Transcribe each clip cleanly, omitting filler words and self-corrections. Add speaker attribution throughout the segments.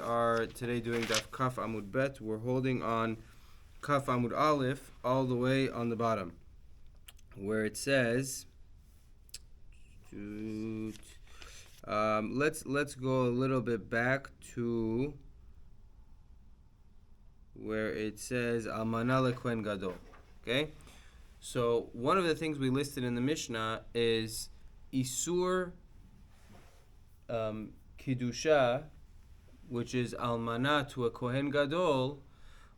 Speaker 1: are today doing Daf Kaf Amud Bet. We're holding on Kaf Amud Aleph all the way on the bottom, where it says, let's go a little bit back to where it says Almana leKohen Gadol. Okay, so one of the things we listed in the Mishnah is Isur Kiddusha, which is Almana to a Kohen Gadol,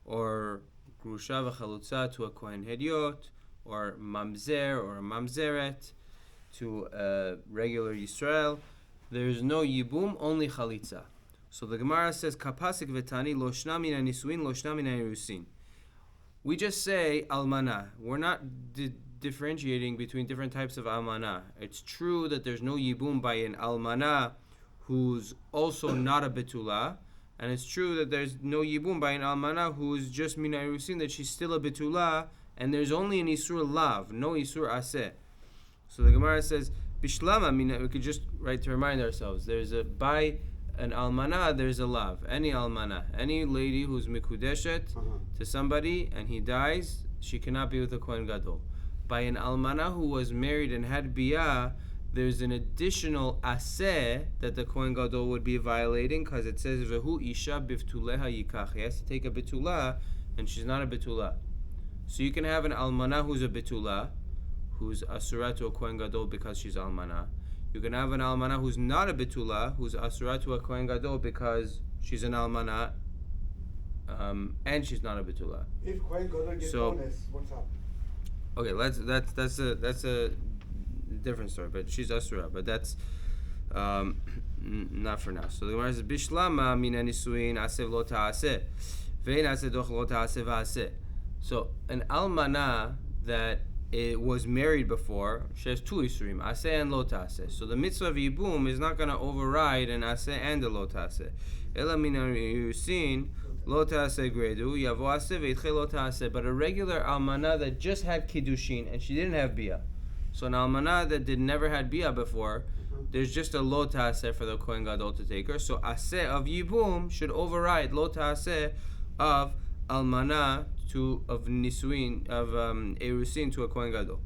Speaker 1: or Grusha v'Chalutza to a Kohen Hediot, or Mamzer or a Mamzeret to a regular Yisrael. There's no Yibum, only Chalitza. So the Gemara says, Kapasik v'tani lo shna min ha-nisuin, lo shna min ha-irusin. We just say Almana. We're not differentiating between different types of Almana. It's true that there's no Yibum by an Almana who's also not a Betula, and it's true that there's no Yibum by an Almana who's just Min ha-irusin, that she's still a Betula, and there's only an Isur Lav, no Isur Aseh. So the Gemara says, Bishlama, we could just, to remind ourselves, by an Almana, there's a Lav. Any Almana, any lady who's Mikudeshet to somebody and he dies, she cannot be with a Kohen Gadol. By an Almana who was married and had Biyah, there's an additional Aseh that the Kohen Gadol would be violating, because it says, Vehu Isha Biftuleha Yikach. He has to take a Betula, and she's not a Betula. So you can have an Almana who's a Betula, who's Asura to a Kohen Gadol because she's Almana. You can have an Almana who's not a Betula, who's Asura to a Kohen Gadol because she's an Almana, and she's not a Betula.
Speaker 2: If Kohen Gadol gets bonus, what's up?
Speaker 1: Okay, that's a different story, but she's Asura, but that's not for now. So the Gemara says, Bishlama min ha-nisuin asev lo ta'aseh, ve'en aseh doch lo ta'aseh va'aseh. So an Almana that it was married before, she has two Isurim, Aseh and Lo Taseh. So the mitzvah of Yibum is not going to override an Aseh and a Lo Taseh. Ela min ha-irusin Lo Taseh gredu, Yavo Aseh ve'itche Lo Taseh. But a regular Almana that just had Kiddushin and she didn't have Biyah. So an Almana that never had Biyah before, there's just a Lo Taseh for the Kohen Gadol to take her. So Aseh of Yibum should override Lo Taseh of Almana of Nisuin, of Erusin to a Kohen Gadol.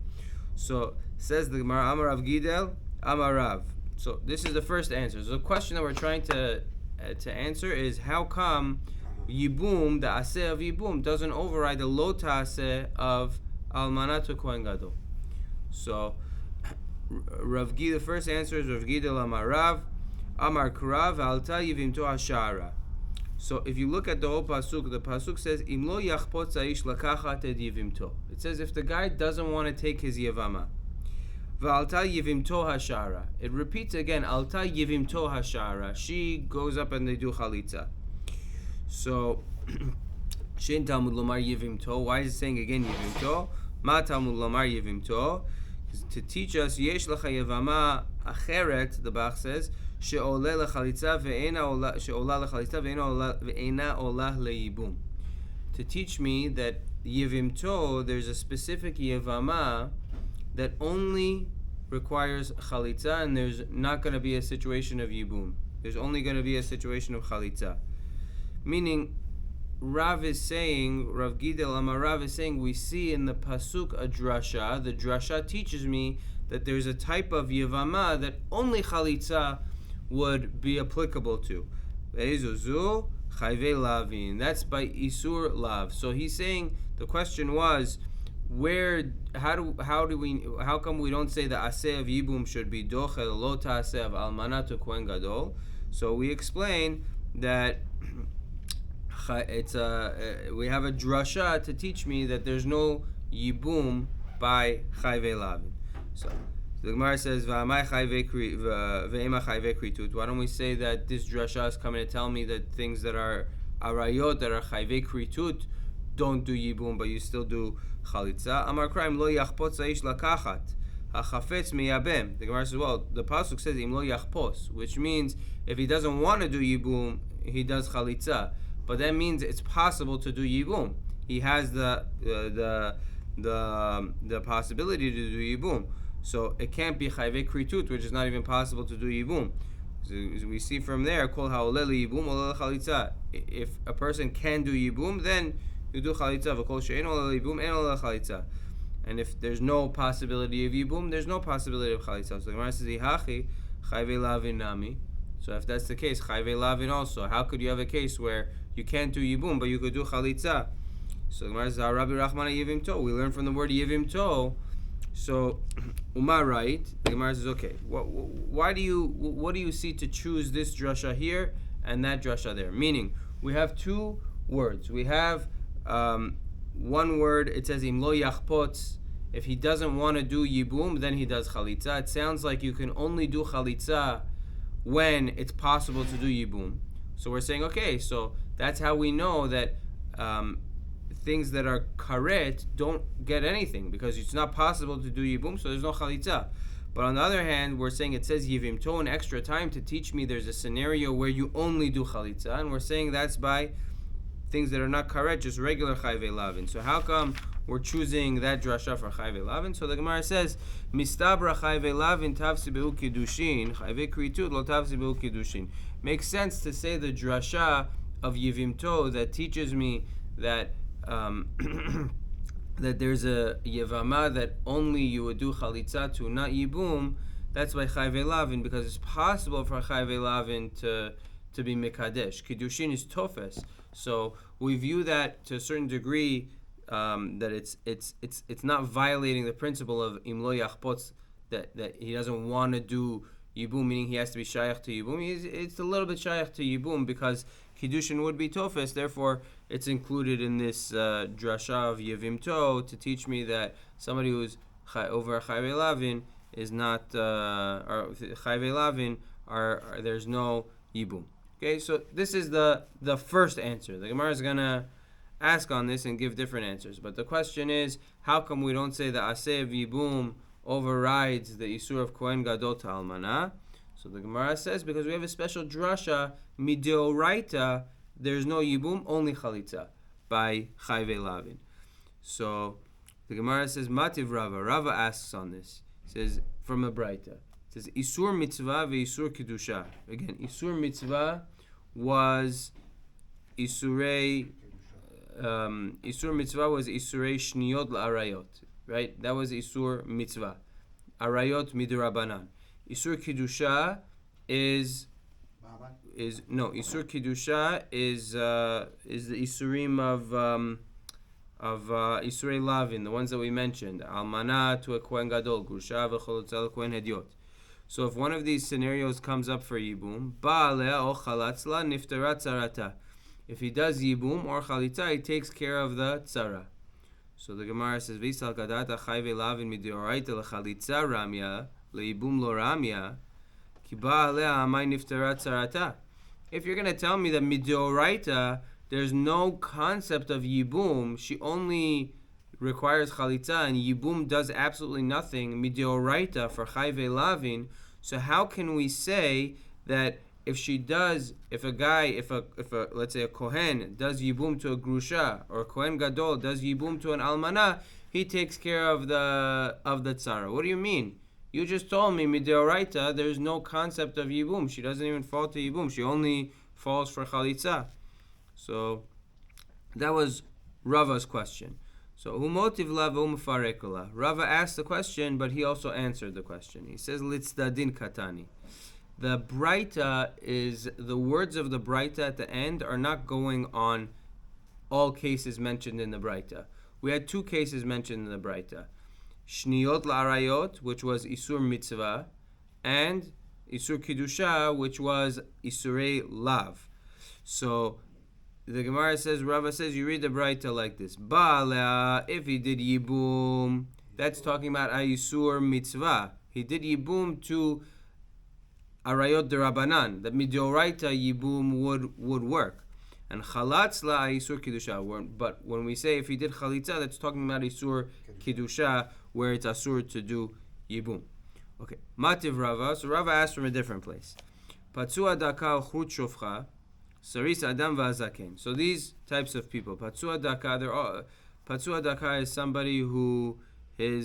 Speaker 1: So says the Gemara, Amar Rav Gidel, Amar Rav. So this is the first answer. So the question that we're trying to answer is, how come Yibum, the Aseh of Yibum, doesn't override the Lo Taseh of Almana to Kohen Gadol? So Rav Gidel, the first answer is Rav Gidel Amar Rav, Amar Krav, Alta Yivimto Hashara. So if you look at the whole pasuk, the pasuk says, Im lo yachpot za'ish lakachat et yivimto. It says if the guy doesn't want to take his yevama. V'alta yivimto hashara. It repeats again, alta yivimto hashara. She goes up and they do chalitza. So, Shein Talmud lomar yivimto. Why is it saying again yivimto? Ma Talmud lomar yivimto. To teach us, yesh lacha yevama acheret, the Bach says, she'oleh lechalitza ve'ena olah le'yibum. To teach me that yivimto, there's a specific yevama that only requires chalitza, and there's not going to be a situation of yibum. There's only going to be a situation of chalitza. Meaning, Rav Gidel Amar Rav is saying, we see in the pasuk a drasha. The drasha teaches me that there's a type of yevama that only chalitza would be applicable to. Ve'ezuzu chayve lavin. That's by Isur Lav. So he's saying, the question was, how come we don't say the Aseh of Yibum should be Dochel Lo Taseh of Almana to Kohen Gadol? So we explain that it's we have a drasha to teach me that there's no Yibum by chayve lavin. So the Gemara says, why don't we say that this drasha is coming to tell me that things that are arayot, that are chayve kritut, don't do yibum, but you still do chalitza? Amar kraim lo yachpot za'ish lakachat hachafetz meyabem. The Gemara says, well, the pasuk says im lo yachpos, which means if he doesn't want to do yibum, he does chalitza. But that means it's possible to do yibum. He has the possibility to do yibum. So it can't be chayve kritut, which is not even possible to do yibum. So we see from there, kol ha'oleh yibum oleh chalitza. If a person can do yibum, then you do chalitza. V'kol she'en oleh yibum en oleh chalitza. And if there's no possibility of yibum, there's no possibility of chalitza. So the Gemara says, "Ihachi chayve lavin nami." So if that's the case, chayve lavin also. How could you have a case where you can't do yibum, but you could do chalitza? So the Gemara says, "Rabbi Rachmana yivim to." We learn from the word yivim to. So, Umar right. The Gemara says, "Okay, what do you see to choose this drasha here and that drasha there?" Meaning, we have two words. We have one word. It says im lo yachpotz. If he doesn't want to do yibum, then he does chalitza. It sounds like you can only do chalitza when it's possible to do yibum. So we're saying, okay, so that's how we know that things that are karet don't get anything, because it's not possible to do yibum, so there's no chalitza. But on the other hand, we're saying it says yivim to an extra time to teach me there's a scenario where you only do chalitza, and we're saying that's by things that are not karet, just regular chayve lavin. So how come we're choosing that drasha for chayve lavin? So the Gemara says, mistabra chayve lavin tavsi behu kiddushin, chayve kritud lo tavsi behu kiddushin. Makes sense to say the drasha of yivim to that teaches me that that there's a yevamot that only you would do chalitza to, not yibum. That's by chayve lavin, because it's possible for chayve lavin to be mekadesh. Kiddushin is tofes, so we view that to a certain degree that it's not violating the principle of im lo yachpotz, that he doesn't want to do yibum, meaning he has to be shayach to yibum. It's a little bit shayach to yibum because kiddushin would be tofes, therefore it's included in this drasha of yevim to teach me that somebody who's over chayve lavin is not or chayve lavin are there's no yibum. Okay, so this is the first answer. The Gemara is gonna ask on this and give different answers, but the question is, how come we don't say the aseh of yibum overrides the isur of kohen gadol to almana? So the Gemara says, because we have a special drasha mideoraita, there's no yibum, only chalitza by chayve lavin. So the Gemara says, mativ Rava. Rava asks on this. He says from a braita. It says isur mitzvah ve'isur kedusha. Again, isur mitzvah was isurei. Isur mitzvah was isurei shniyot la'arayot. Right? That was isur mitzvah. Arayot midrabanan. Isur kedusha is Isur kedusha is the isurim of isurei lavin, the ones that we mentioned, almana to a kohen gadol, grusha v'cholotza kohen hediot. So if one of these scenarios comes up for yibum, ba'aleh o chalatzla niftarat tzarata. If he does yibum or chalitza, he takes care of the tzara. So the Gemara says, v'isal kadata chayve lavin midioraita lechalitza ramya leibum lo ramya ki ba'aleh amay niftarat tzarata. If you're going to tell me that midioraita, there's no concept of yibum, she only requires chalitza, and yibum does absolutely nothing, midioraita for chayve lavin, so how can we say that if let's say a kohen does yibum to a grusha, or a kohen gadol does yibum to an almana, he takes care of the tzara? What do you mean? You just told me mideoraita, there's no concept of yibum. She doesn't even fall to yibum. She only falls for chalitza. So that was Rava's question. So umotiv lava umafarekola. Rava asked the question, but he also answered the question. He says litzdadin katani. The braita is, the words of the braita at the end are not going on all cases mentioned in the braita. We had two cases mentioned in the braita. Shniyot la'arayot, which was Isur mitzvah, and Isur kiddusha, which was Isurei lav. So the Gemara says, Rava says, you read the braita like this. Ba'ala, if he did yibum, that's talking about a Isur mitzvah. He did yibum to arayot derabanan. The midioraita yibum would work. And chalatz la isur kiddusha. But when we say if he did chalitza, that's talking about isur kiddusha, where it's asur to do yibum. Okay. Mativ Rava. So Rava asked from a different place. Patsua daka chut shofcha, saris adam va'azaken. So these types of people, patsua daka, patsua daka is somebody who he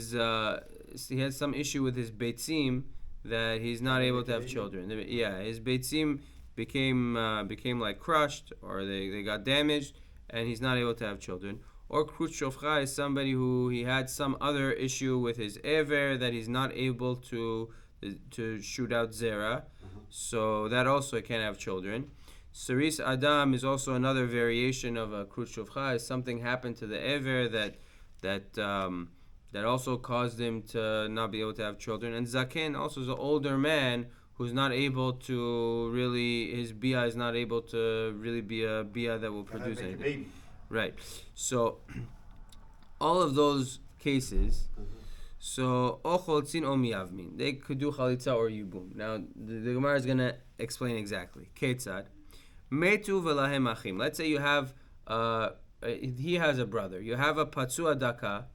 Speaker 1: has some issue with his beitzim, that he's not able to have children. Yeah, his beitzim became like crushed, or they got damaged, and he's not able to have children. Or krut shofcha is somebody who he had some other issue with his ever that he's not able to shoot out zera, so that also can't have children. Saris Adam is also another variation of a krut shofcha. Is something happened to the ever that also caused him to not be able to have children. And zaken also is an older man who's not able to really, his bia is not able to really be a bia that will produce anything. Right. So all of those cases, so ocholtzin o miyavmin, they could do chalitza or yibum. Now the Gemara is gonna explain exactly. Ketzad metu v'lahem achim. Let's say you have he has a brother. You have a patsua daka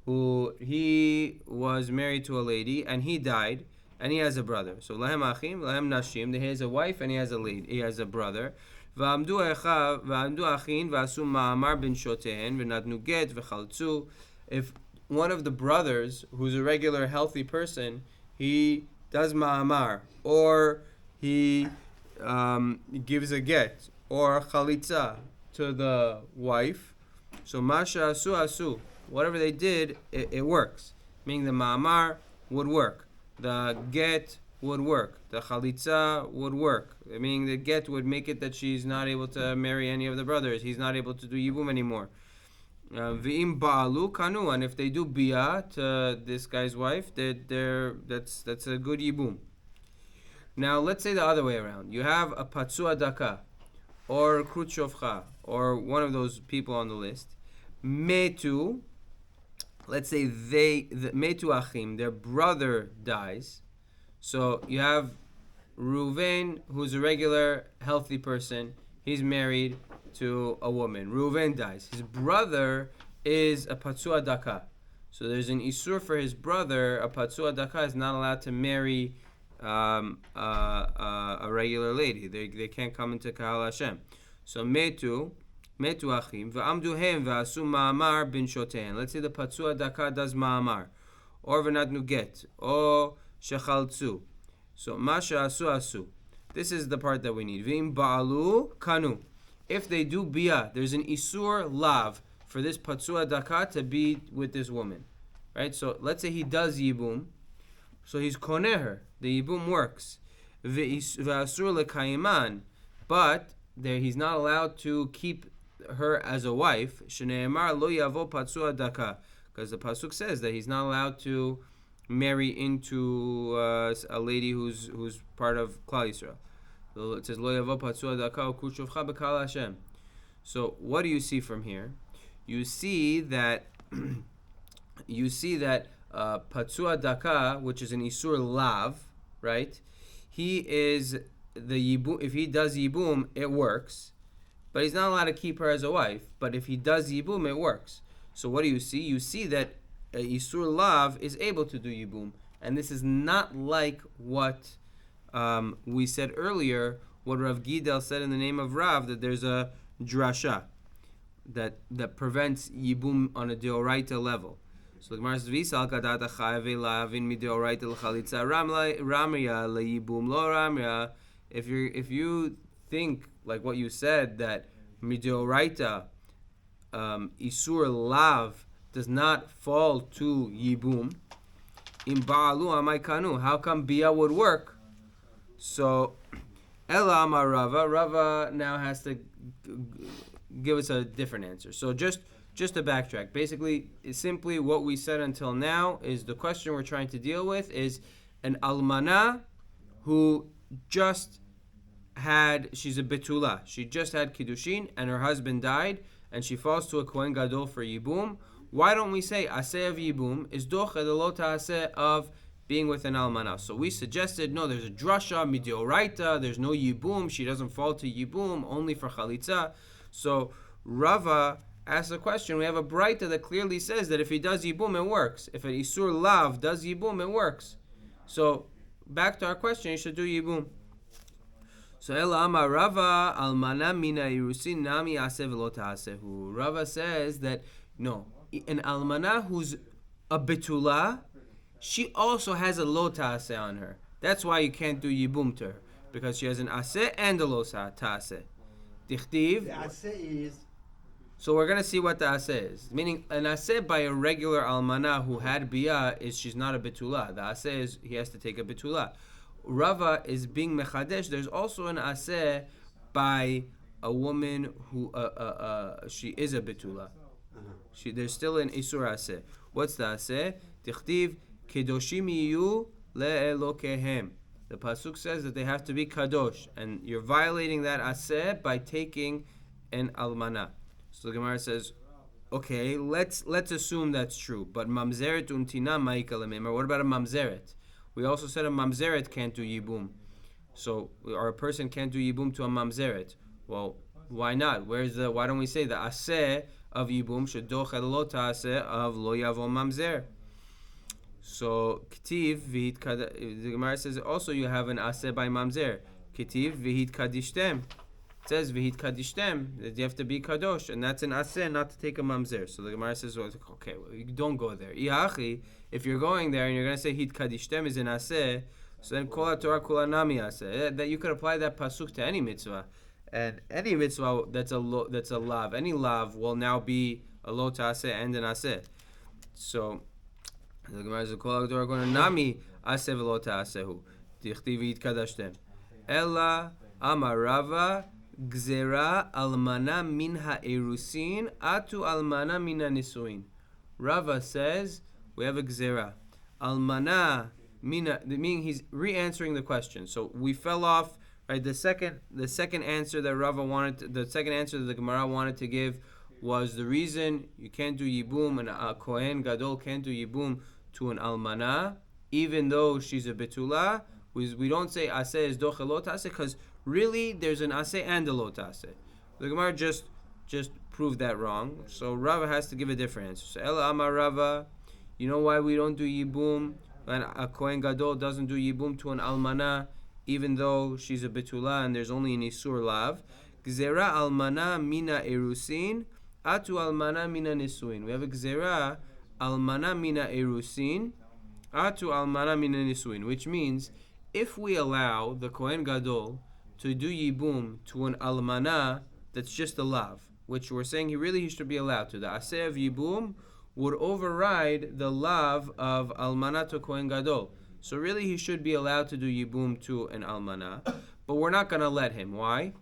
Speaker 1: who he was married to a lady and he died and he has a brother. So lahem achim, lahem nashim. He has a wife and he has a lady. He has a brother. V'amdu achin v'asu ma'amar bin shotehen v'nadnu get v'chaltzu. If one of the brothers, who's a regular healthy person, he does ma'amar, or he gives a get or chalitza to the wife, so masha asu, whatever they did, it works. Meaning the ma'amar would work, the get would work, the chalitza would work. Meaning the get would make it that she's not able to marry any of the brothers. He's not able to do yibum anymore. V'im ba'alu kanu, and if they do bia to this guy's wife, that's a good yibum. Now let's say the other way around. You have a patsua daka, or krut shofcha, or one of those people on the list. Metu, let's say metu achim, their brother dies. So you have Reuven, who's a regular healthy person. He's married to a woman. Reuven dies. His brother is a patsua daka. So there's an isur for his brother. A patsua daka is not allowed to marry a regular lady. They can't come into Kahal Hashem. So metu achim v'amduhem v'asu ma'amar bin shotein. Let's say the patsua daka does ma'amar, or v'nadnu get, or shechaltzu. So masha asu. This is the part that we need. V'im ba'alu kanu. If they do bia, there's an isur lav for this patsua daka to be with this woman, right? So let's say he does yibum, so he's koneh her. The yibum works. V'asur lekaiman, but he's not allowed to keep her as a wife. Shneimar lo yavo patsua daka, because the pasuk says that he's not allowed to marry into a lady who's part of Klal Yisrael. So it says lo yavo patsua daka u'krut shofcha b'kal Hashem. So what do you see from here? You see that patsua daka, which is an isur lav, right? He is the yibum. If he does yibum, it works, but he's not allowed to keep her as a wife. But if he does yibum, it works. So what do you see? You see that isur lav is able to do yibum, and this is not like what we said earlier. What Rav Gidel said in the name of Rav, that there's a drasha that prevents yibum on a deoraita level. So the Gemara says, "V'isal kadata chayve lavin mideoraita l'chalitza ramya leyibum lo ramya." If you think like what you said, that mideoraita isur lav does not fall to yibum, im ba'alu amay kanu, how come bia would work? So ela amar Rava now has to give us a different answer. So just to backtrack, basically, simply what we said until now is the question we're trying to deal with is an almana who she's a betula. She just had kiddushin and her husband died, and she falls to a kohen gadol for yibum. Why don't we say aseh of yibum is doch lo ta'aseh of being with an almana? So we suggested, no, there's a drasha midioraita, there's no yibum, she doesn't fall to yibum, only for chalitza. So Rava asked the question, we have a braita that clearly says that if he does yibum, it works. If an isur lav does yibum, it works. So back to our question, you should do yibum. So ela amar Rava almana mina irusin nami aseh v'lo ta'asehu. Rava says that no, an almana who's a betula, she also has a lo ta'aseh on her. That's why you can't do yibum to her, because she has an aseh and a lo ta'aseh. Dichtiv.
Speaker 2: The aseh is.
Speaker 1: So we're gonna see what the aseh is. Meaning an aseh by a regular almana who had biyah is she's not a betula. The aseh is he has to take a betula. Rava is being mechadesh. There's also an aseh by a woman who she is a betula. There's still an isur aseh. What's the aseh? Dichtiv kedoshim yiyu le'elokehem. The pasuk says that they have to be kadosh, and you're violating that aseh by taking an almana. So the Gemara says, okay, let's assume that's true. But mamzeret untina ma'ika lememar. What about a mamzeret? We also said a mamzeret can't do yibum. So, or a person can't do yibum to a mamzeret. Well, why not? Why don't we say the aseh of yibum should dochel lo ta'aseh of lo yavo mamzer? So, ktiv v'hit the Gemara says also you have an aseh by mamzer. Ktiv v'hit kadishtem. It says v'hit kadishtem that you have to be kadosh, and that's an aseh not to take a mamzer. So the Gemara says, well, okay, you don't go there. Iachi, if you're going there and you're going to say hit kadishtem is an aseh, so then kol Torah kula nami aseh. That you could apply that pasuk to any mitzvah, and any mitzvah that's a lav. Any lav will now be a lo ta'aseh and an aseh. So the Gemara says kol Torah kula nami aseh v'lo ta'asehu. Dichtiv v'hit kadishtem. Ella amarava. Gzera almana min ha'erusin atu almana min ha'nisuin. Rava says we have a gzera. Almana mina, meaning he's re-answering the question. So we fell off, right? The second answer that Rava wanted, the second answer that the Gemara wanted to give was the reason you can't do yibum, and a kohen gadol can't do yibum to an almana, even though she's a betula. We don't say aseh is dochelot aseh because really there's an aseh and a lo ta'aseh. The Gemara just proved that wrong. So Rava has to give a different answer. So Ela Amar Rava, you know why we don't do yibum? And a kohen gadol doesn't do yibum to an almana, even though she's a betula and there's only an isur lav. Gzera almana mina erusin, atu almana mina nisuin. We have a gzera almana mina erusin, atu almana mina nisuin, which means if we allow the kohen gadol to do yibum to an almana that's just a lav, which we're saying he should be allowed to. The aseh of yibum would override the lav of almana to kohen gadol. So really he should be allowed to do yibum to an almana, but we're not going to let him. Why?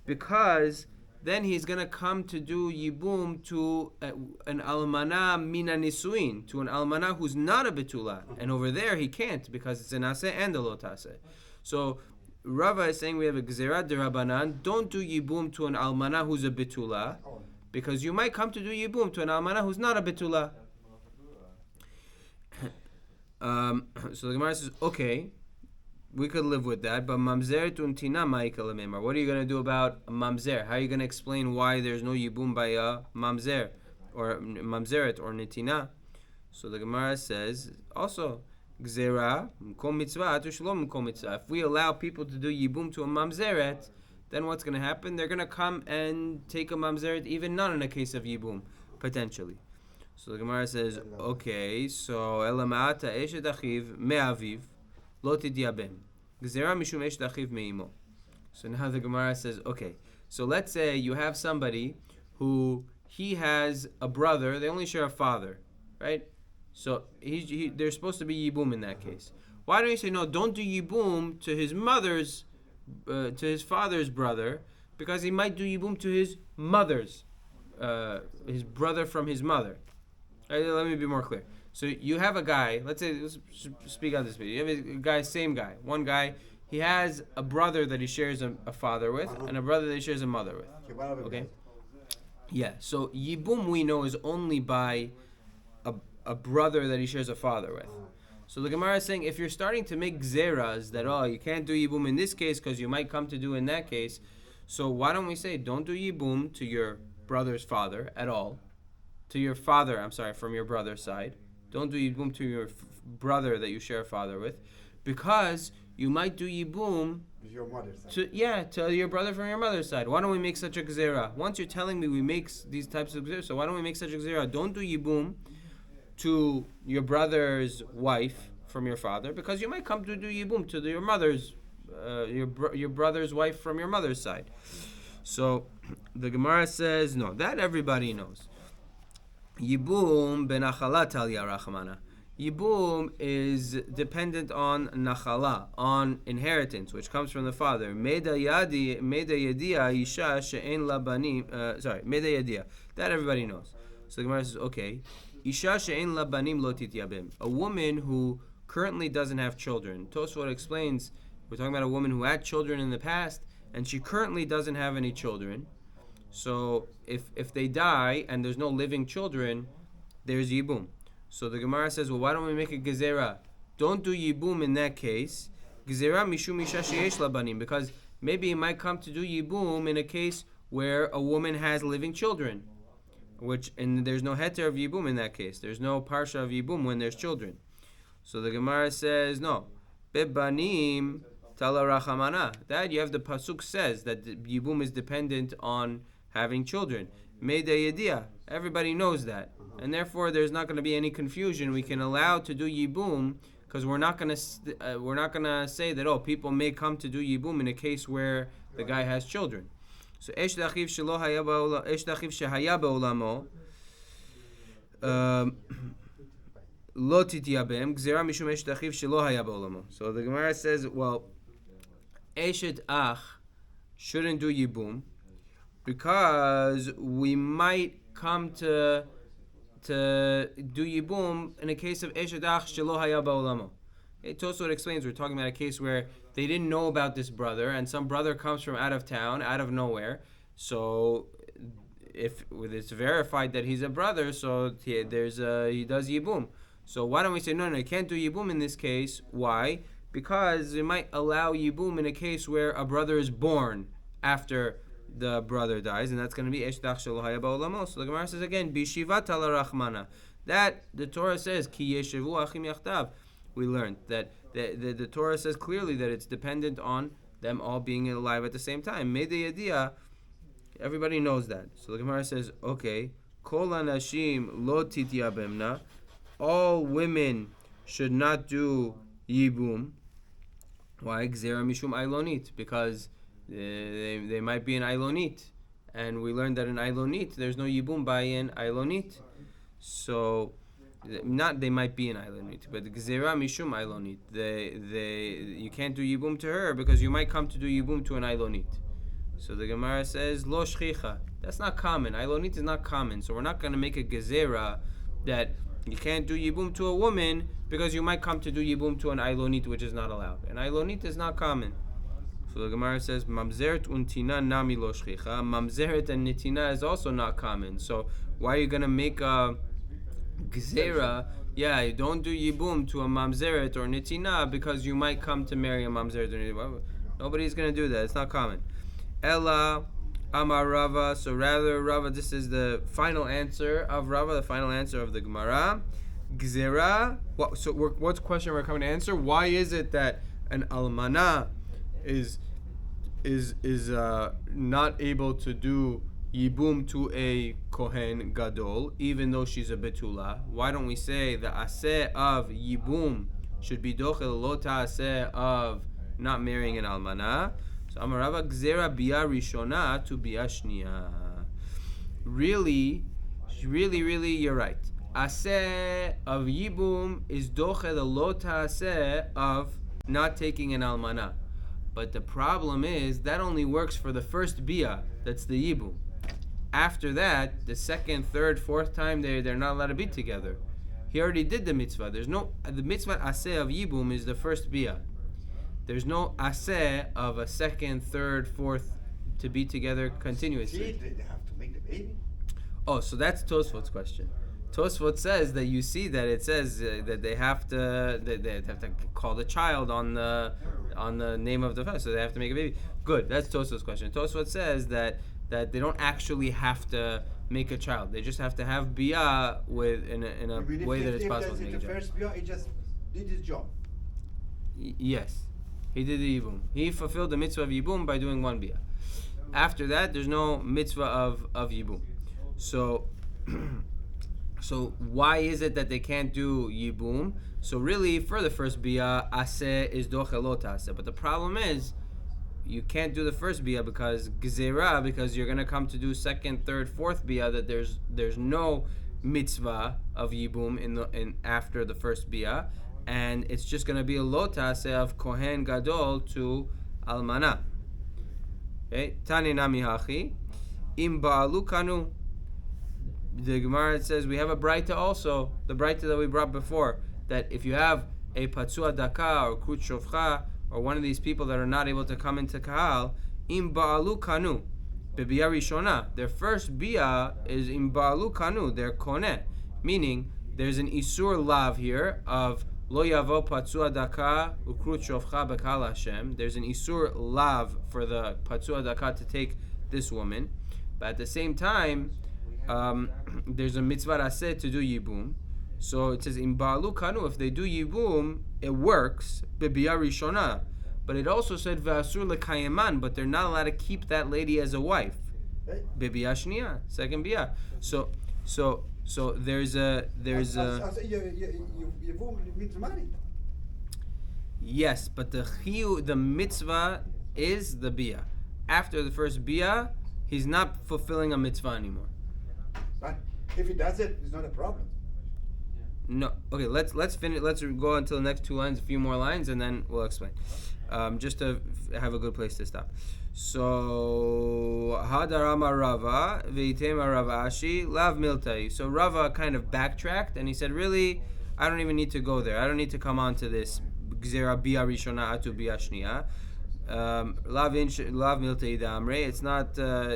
Speaker 1: Because then he's going to come to do yibum to an almana mina nisuin, to an almana who's not a betula, and over there he can't because it's an aseh and a lo ta'aseh. So Rava is saying we have a gzerat derabanan. Don't do yibum to an almana who's a betula, because you might come to do yibum to an almana who's not a betula. So the Gemara says, okay, we could live with that, but mamzer tuntina ma'ika lememar. What are you going to do about a mamzer? How are you going to explain why there's no yibum by a mamzer or mamzeret or netina? So the Gemara says also, gzera mkom mitzvah atu shalom mkom mitzvah. If we allow people to do yibum to a mamzeret, then what's going to happen? They're going to come and take a mamzeret, even not in a case of yibum, potentially. So the Gemara says, okay, so elamata eshet achiv me'aviv lo tidyabem gzera mishum eshet achiv me'imo. So now the Gemara says, okay, so let's say you have somebody who he has a brother, they only share a father, right? So there's supposed to be yibum in that case. Why don't you say, no, don't do yibum to his mother's, to his father's brother, because he might do yibum to his mother's, his brother from his mother. Right, let me be more clear. So you have a guy, let's speak on this video. You have a guy, same guy. One guy, he has a brother that he shares a father with, and a brother that he shares a mother with. Okay? Yeah, so yibum we know is only by a brother that he shares a father with. So the Gemara is saying, if you're starting to make gzeras that, you can't do yibum in this case because you might come to do in that case, so why don't we say, don't do yibum to your brother's father at all, to your father, from your brother's side. Don't do yibum to your brother that you share a father with, because you might do yibum
Speaker 2: your mother's side.
Speaker 1: To your brother from your mother's side. Why don't we make such a gzera? Once you're telling me we make these types of gzeras, so why don't we make such a gzera? Don't do yibum to your brother's wife from your father, because you might come to do yibum to your mother's, your brother's wife from your mother's side. So the Gemara says, no, that everybody knows. Yibum benachalat al yarachmana. Yibum is dependent on nachala, on inheritance, which comes from the father. Meda yedia isha she'en la banim. Meda yedia. That everybody knows. So the Gemara says, okay, isha she'en la banim lo tityabim. A woman who currently doesn't have children. Tosfot explains, we're talking about a woman who had children in the past, and she currently doesn't have any children. So if they die and there's no living children, there's yibum. So the Gemara says, well, why don't we make a gezerah? Don't do yibum in that case. Gezerah mishum isha sheyesh labanim, because maybe it might come to do yibum in a case where a woman has living children, and there's no heter of yibum in that case. There's no parsha of yibum when there's children. So the Gemara says, no, bebanim tala rachamana. That you have the pasuk says that the yibum is dependent on having children. Meida yedia. Everybody knows that. And therefore, there's not going to be any confusion. We can allow to do yibum because we're not going to say that people may come to do yibum in a case where the guy has children. So esh dachiv shehaya beolamo lo tityabem gzera mishum esh dachiv shelo haya beolamo. So the Gemara says, well, eshet ach shouldn't do yibum because we might come to do yibum in a case of eshet ach shelo haya beolamo. Tosfot explains we're talking about a case where they didn't know about this brother, and some brother comes from out of town, out of nowhere. So if it's verified that he's a brother, so he does yibum. So why don't we say no, you can't do yibum in this case? Why? Because it might allow yibum in a case where a brother is born after the brother dies, and that's going to be eshtach shelo haya ba'olamo. So the Gemara says again, bishivat ala rachmana. That the Torah says ki yeshevu achim yachtav. We learned that the Torah says clearly that it's dependent on them all being alive at the same time. Mede yedia, everybody knows that. So the Gemara says, okay, kol anashim lo tityabemna. All women should not do yibum. Why? Gzera mishum ailonit, because they might be an ailonit, and we learned that in ailonit there's no yibum by an ailonit. So they might be an ailonit, but gzera mishum ailonit. You can't do yibum to her because you might come to do yibum to an ailonit. So the Gemara says lo shchicha. That's not common. Ailonit is not common, so we're not going to make a gezerah that you can't do yibum to a woman because you might come to do yibum to an ailonit, which is not allowed. An ailonit is not common. So the Gemara says mamzeret untina nami lo shchicha. Mamzeret and nitina is also not common. So why are you going to make a gezerah? Yeah, don't do yibum to a mamzeret or nitina because you might come to marry a mamzeret or nitina. Nobody's going to do that. It's not common. Ella Amar Rava. So rather, Rava, this is the final answer of Rava, the final answer of the Gemara. Gzera. What's the question we're coming to answer? Why is it that an almana is not able to do yibum to a kohen gadol, even though she's a betula? Why don't we say the aseh of yibum should be dochel lo ta'aseh of not marrying an almana? So Amarava gzera bia rishona to bia shniya. Really, you're right. Aseh of yibum is dochel lo ta'aseh of not taking an almana. But the problem is that only works for the first bia, that's the yibum. After that, the second, third, fourth time they're not allowed to be together. He already did the mitzvah. The mitzvah aseh of yibum is the first bia. There's no aseh of a second, third, fourth to be together continuously.
Speaker 2: They have to make the baby.
Speaker 1: Oh, so that's Tosfot's question. Tosfot says that you see that it says that they have to call the child on the name of the father, so they have to make a baby. Good, that's Tosfot's question. Tosfot says that they don't actually have to make a child; they just have to have bia in a way that it's possible to make a child.
Speaker 2: The first bia, he just did his job.
Speaker 1: Yes, he did the yibum. He fulfilled the mitzvah of yibum by doing one bia. After that, there's no mitzvah of yibum. So So why is it that they can't do yibum? So really, for the first bia, aseh is dochelot aseh. But the problem is, you can't do the first bia because gzera, because you're gonna come to do second, third, fourth bia that there's no mitzvah of yibum in after the first bia, and it's just gonna be a lotaseh of kohen gadol to almana. Okay, tani nami hachi im ba'alu kanu. The Gemara says we have a braita also, the braita that we brought before, that if you have a patsua daka or kut shofcha or one of these people that are not able to come into kahal, im ba'alu kanu, bebiya rishona, their first bia is im ba'alu kanu, they're koneh, meaning there's an isur lav here of lo yavo patsua daka ukrut shofcha bekal Hashem. There's an isur lav for the patsua daka to take this woman, but at the same time, there's a mitzvah aseh to do yibum. So it says in ba'alu kanu, if they do yibum, it works bebiya rishona. But it also said ve'asur lekayeman, but they're not allowed to keep that lady as a wife. Bebiya shniya, second bia. So there's a
Speaker 2: Yevamot means married.
Speaker 1: yes, but the mitzvah is the bia. After the first bia, he's not fulfilling a mitzvah anymore.
Speaker 2: But if he does it, it's not a problem.
Speaker 1: No. Okay, let's finish. Let's go until the next two lines, a few more lines, and then we'll explain. Just to have a good place to stop. So Hadarama Rava Veitema Rav Ashi Lav Miltai. So Rava kind of backtracked and he said, really, I don't even need to go there. I don't need to come on to this Gzera Bia Rishona Atu Bia Shnia. Lav Miltai Damre. It's not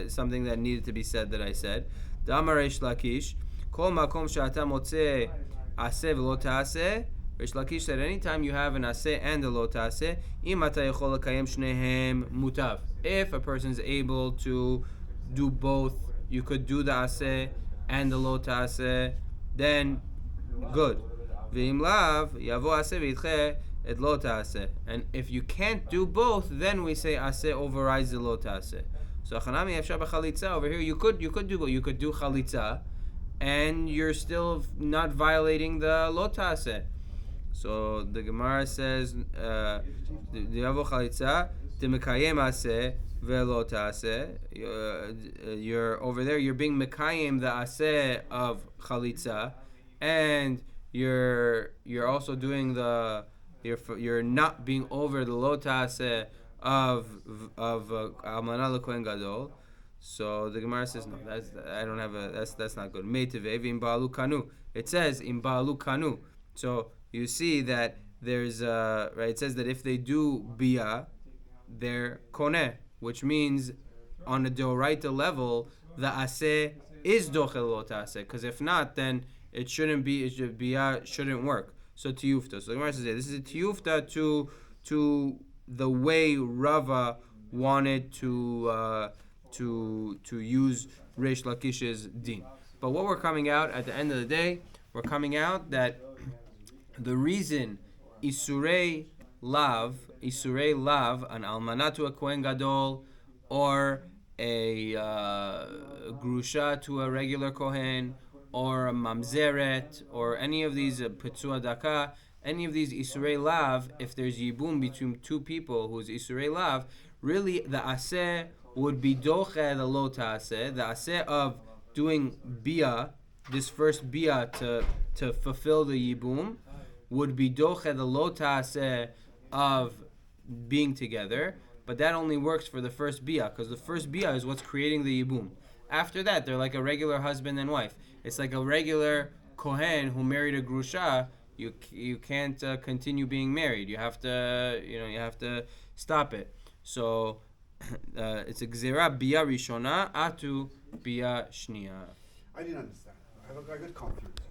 Speaker 1: something that needed to be said that I said. Damar Reish Lakish Kol Makom Shata Motze Aseh V'lo Ta'aseh. Reish Lakish said, anytime you have an aseh and a lo ta'aseh, im ata yechol lekayem shnehem mutav. If a person is able to do both, you could do the aseh and the lo ta'aseh, then good. V'im lav yavo aseh v'yitche et lo ta'aseh. And if you can't do both, then we say aseh overrides the lo ta'aseh. So chanami efshar b'chalitza, over here you could do both. You could do chalitza, and you're still not violating the lo ta'aseh. So the Gemara says, "Yavo chalitza demekayem aseh velo ta'aseh." You're over there. You're being mekayem the aseh of chalitza, and you're also doing you're not being over the lo ta'aseh of almana lekohen gadol. So the Gemara says, no, that's not good. Meiteve in ba'alu kanu. It says in ba'alu kanu. So you see that there's right. It says that if they do bia, they're koneh, which means on a doraita level, the aseh is dochel lo ta'aseh. Because if not, then it shouldn't be. Bia shouldn't work. So tiyufta. So the Gemara says, this is a tiyufta to the way Rava wanted to use Reish Lakish's din. But what we're coming out at the end of the day, we're coming out that the reason Isurei Lav, an almana to a Kohen Gadol, or a grusha to a regular Kohen, or a mamzeret, or any of these Petzua Daka, any of these Isurei Lav, if there's Yibum between two people who's Isurei Lav, really the Aseh would be Doche the Lo Ta'aseh, the Aseh of doing Bia, this first Bia to fulfill the Yibum, would be doche the lo ta'aseh of being together, but that only works for the first bia, because the first bia is what's creating the yibum. After that, they're like a regular husband and wife. It's like a regular kohen who married a grusha. You can't continue being married. You have to stop it. So it's a gzera bia rishona atu bia shnia.
Speaker 2: I didn't understand. I got confused.